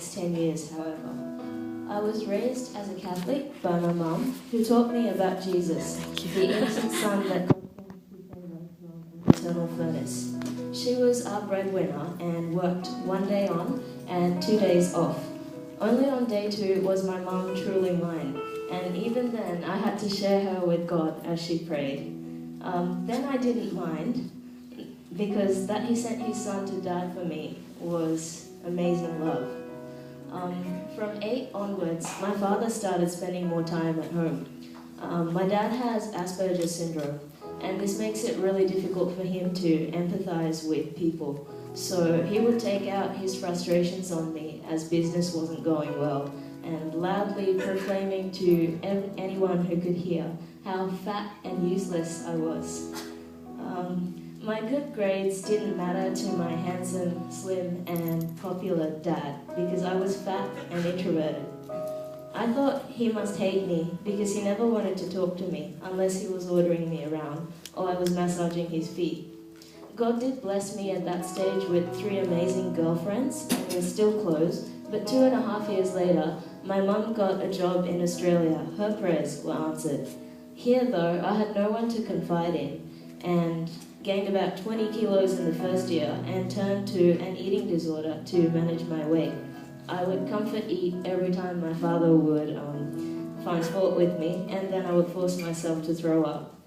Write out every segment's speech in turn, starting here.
next 10 years, however. I was raised as a Catholic by my mum, who taught me about Jesus, the innocent son that God came to save us from an eternal furnace. She was our breadwinner and worked 1 day on and 2 days off. Only on day 2 was my mum truly mine, and even then I had to share her with God as she prayed. Then I didn't mind, because that He sent His Son to die for me was amazing love. From 8 onwards, my father started spending more time at home. My dad has Asperger's syndrome, and this makes it really difficult for him to empathize with people. So he would take out his frustrations on me as business wasn't going well, and loudly proclaiming to anyone who could hear how fat and useless I was. My good grades didn't matter to my handsome, slim, and popular dad because I was fat and introverted. I thought he must hate me because he never wanted to talk to me unless he was ordering me around or I was massaging his feet. God did bless me at that stage with 3 amazing girlfriends, and we're still close, but 2.5 years later, my mum got a job in Australia. Her prayers were answered. Here, though, I had no one to confide in, and gained about 20 kilos in the first year and turned to an eating disorder to manage my weight. I would comfort eat every time my father would find fault with me, and then I would force myself to throw up.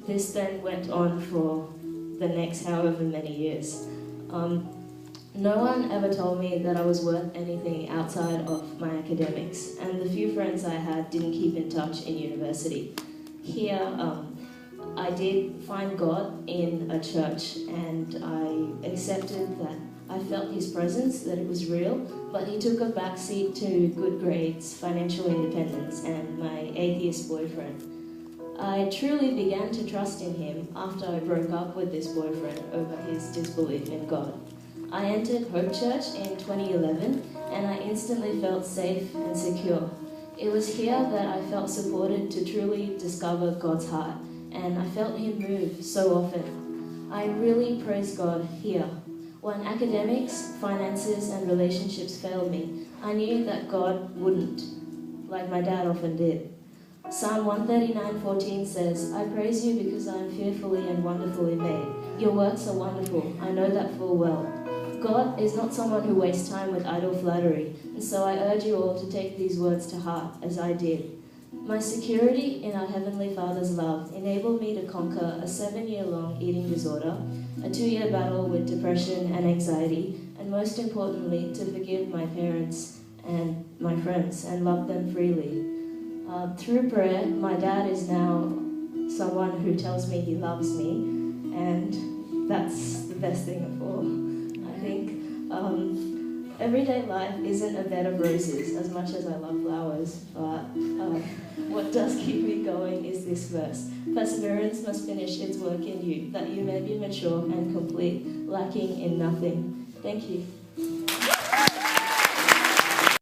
This then went on for the next however many years. No one ever told me that I was worth anything outside of my academics, and the few friends I had didn't keep in touch in university. Here, I did find God in a church, and I accepted that I felt His presence, that it was real, but He took a backseat to good grades, financial independence, and my atheist boyfriend. I truly began to trust in Him after I broke up with this boyfriend over his disbelief in God. I entered Hope Church in 2011, and I instantly felt safe and secure. It was here that I felt supported to truly discover God's heart, and I felt Him move so often. I really praise God here. When academics, finances, and relationships failed me, I knew that God wouldn't, like my dad often did. Psalm 139:14 says, I praise you because I am fearfully and wonderfully made. Your works are wonderful, I know that full well. God is not someone who wastes time with idle flattery, and so I urge you all to take these words to heart, as I did. My security in our Heavenly Father's love enabled me to conquer a 7-year-long eating disorder, a 2-year battle with depression and anxiety, and most importantly, to forgive my parents and my friends and love them freely. Through prayer, my dad is now someone who tells me he loves me, and that's the best thing of all. I think everyday life isn't a bed of roses, as much as I love flowers, but what does keep me going is this verse. Perseverance must finish its work in you, that you may be mature and complete, lacking in nothing. Thank you.